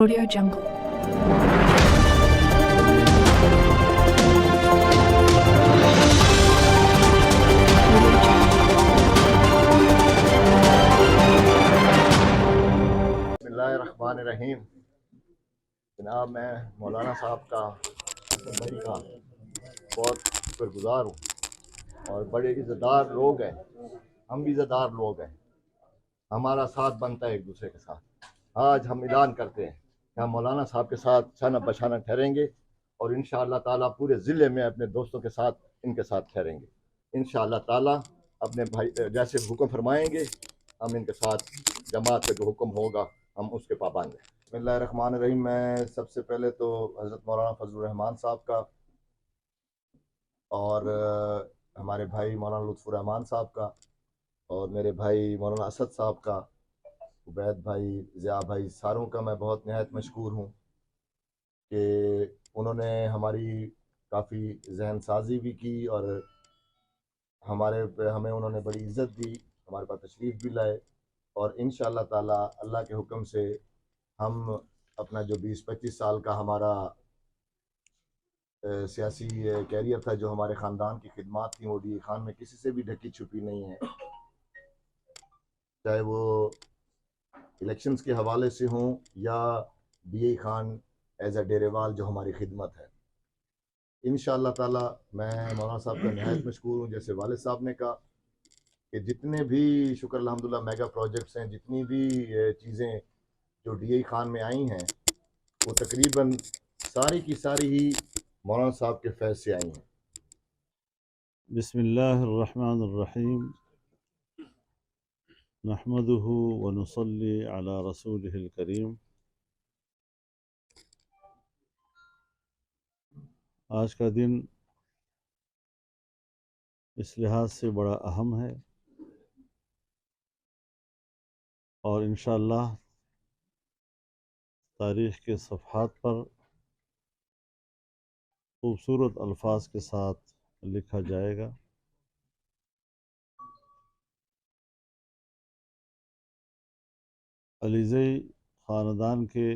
Audio Jungle. बिस्मिल्लाहिर्रहमानिर्रहीम। जनाब, मैं मौलाना साहब का हसन भाई का बहुत शुक्रगुजार हूँ और बड़े इज़्ज़तदार लोग हैं। हम भी इज़्ज़तदार लोग हैं, हमारा साथ बनता है एक दूसरे के साथ। आज हम ऐलान करते हैं कि हम मौलाना साहब के साथ शाना बशाना ठहरेंगे और इंशाअल्लाह ताला पूरे ज़िले में अपने दोस्तों के साथ इनके साथ ठहरेंगे। इंशाअल्लाह ताला अपने भाई जैसे हुक्म फरमाएंगे हम इनके साथ जमात का जो हुक्म होगा हम उसके पाबंद हैं। बिस्मिल्लाहिर्रहमानिर्रहीम। मैं सबसे पहले तो हज़रत मौलाना फजलुर रहमान साहब का और हमारे भाई मौलाना लुत्फ़ुर रहमान साहब का और मेरे भाई मौलाना असद साहब का, उबैद भाई, ज़िया भाई, सारों का मैं बहुत नहायत मशकूर हूँ कि उन्होंने हमारी काफ़ी जहन साजी भी की और हमें उन्होंने बड़ी इज़्ज़त दी, हमारे पास तशरीफ़ भी लाए और इंशाअल्लाह ताला अल्लाह के हुक्म से हम अपना जो 20-25 साल का हमारा सियासी कैरियर था, जो हमारे ख़ानदान की खिदमत थी, वो डी खान में किसी से भी ढकी छुपी नहीं है, चाहे वो इलेक्शंस के हवाले से हों या डी खान एज अ डेरेवाल जो हमारी खिदमत है। इंशाअल्लाह ताला मैं मौलाना साहब का नहायत मशकूर हूँ। जैसे वालिद साहब ने कहा कि जितने भी शुक्र अल्हम्दुलिल्लाह मेगा प्रोजेक्ट्स हैं, जितनी भी चीज़ें जो डी खान में आई हैं, वो तकरीबन सारी की सारी ही मौलाना साहब के फैज़ से आई हैं। बिस्मिल्लाहिर्रहमानिर्रहीम। नहमदुहु व नुसल्ली अला रसूलिहिल करीम। आज का दिन इस लिहाज से बड़ा अहम है और इंशाअल्लाह तारीख़ के सफ़हात पर खूबसूरत अल्फाज के साथ लिखा जाएगा। अलीज़ई ख़ानदान के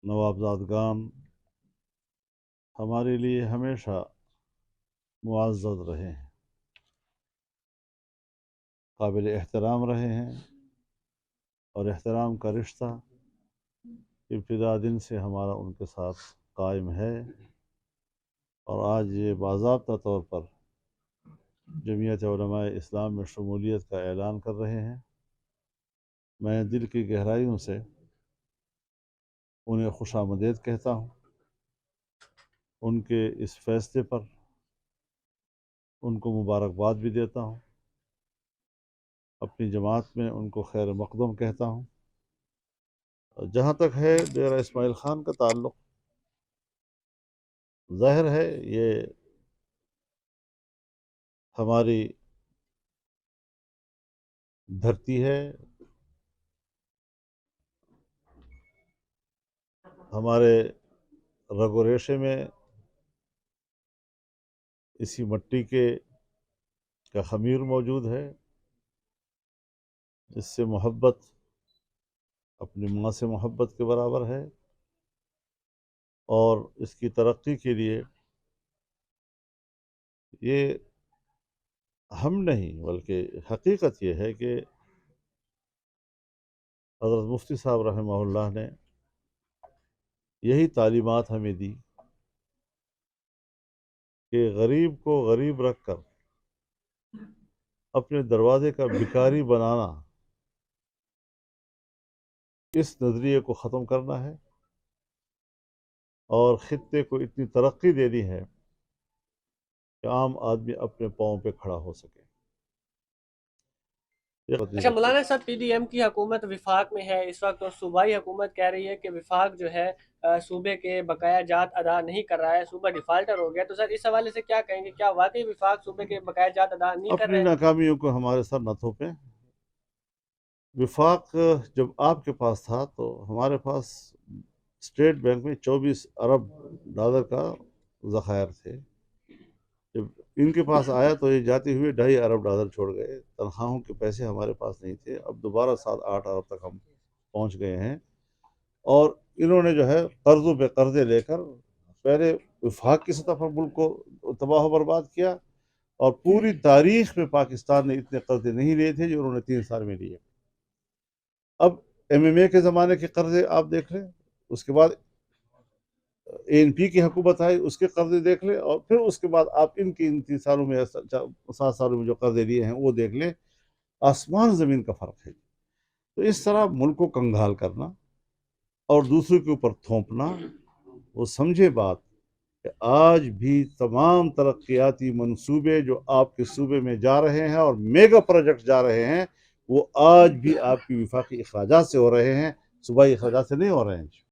नवाबज़ादगान हमारे लिए हमेशा मुअज़्ज़ज़ रहे हैं, काबिल एहतराम रहे हैं और एहतराम का रिश्ता इब्तिदा दिन से हमारा उनके साथ कायम है और आज ये बाज़ाब्ता तौर पर जमीयत उलमाए इस्लाम में शमूलियत का ऐलान कर रहे हैं। मैं दिल की गहराइयों से उन्हें खुशामदीद कहता हूँ। उनके इस फ़ैसले पर उनको मुबारकबाद भी देता हूँ। अपनी जमात में उनको खैर मक़दम कहता हूँ। जहाँ तक है डेरा इस्माइल ख़ान का ताल्लुक़, ज़ाहिर है ये हमारी धरती है, हमारे रगो रेशे में इसी मट्टी का ख़मीर मौजूद है। इससे मोहब्बत अपनी माँ से मोहब्बत के बराबर है और इसकी तरक्की के लिए ये हम नहीं बल्कि हकीकत ये है कि हज़रत मुफ्ती साहब रहमहुल्लाह ने यही तालीमात हमें दी कि गरीब को गरीब रख कर अपने दरवाज़े का भिखारी बनाना, इस नज़रिए को ख़त्म करना है और ख़ित्ते को इतनी तरक्की देनी है कि आम आदमी अपने पाँव पे खड़ा हो सके। अच्छा मौलाना साहब, पीडीएम की हुकूमत विफाक में है इस वक्त और सूबाई हुकूमत कह रही है कि विफाक जो है सूबे के बकाया जात अदा नहीं कर रहा है, सूबा डिफाल्टर हो गया। तो सर इस हवाले से क्या कहेंगे, क्या वाकई विफाक सूबे के बकाया जात अदा नहीं कर रहे अपनी हैं? नाकामियों को हमारे सर न थोपें। विफाक जब आपके पास था तो हमारे पास स्टेट बैंक में 24 अरब डॉलर का ज़खायर थे। जब इनके पास आया तो ये जाते हुए $2.5 अरब छोड़ गए। तनख्वाहों के पैसे हमारे पास नहीं थे, अब दोबारा 7-8 अरब तक हम पहुंच गए हैं। और इन्होंने जो है कर्ज़ों पे कर्ज़े लेकर पहले वफाक की सतह पर मुल्क को तबाह बर्बाद किया, और पूरी तारीख में पाकिस्तान ने इतने कर्ज़े नहीं लिए थे जो उन्होंने 3 साल में लिए। अब MMA के ज़माने के कर्ज़े आप देख लें, उसके बाद ANP की हुकूमत आई, उसके कर्ज़े देख लें, और फिर उसके बाद आप इनके इन 3 सालों में 7 सालों में जो कर्ज़े लिए हैं वो देख लें, आसमान ज़मीन का फ़र्क है। तो इस तरह मुल्क को कंगाल करना और दूसरों के ऊपर थोपना, वो समझे बात कि आज भी तमाम तरक्याती मंसूबे जो आपके सूबे में जा रहे हैं और मेगा प्रोजेक्ट जा रहे हैं, वो आज भी आपकी विफाकी अखराजात से हो रहे हैं, सूबाई अखराजात से नहीं हो रहे हैं।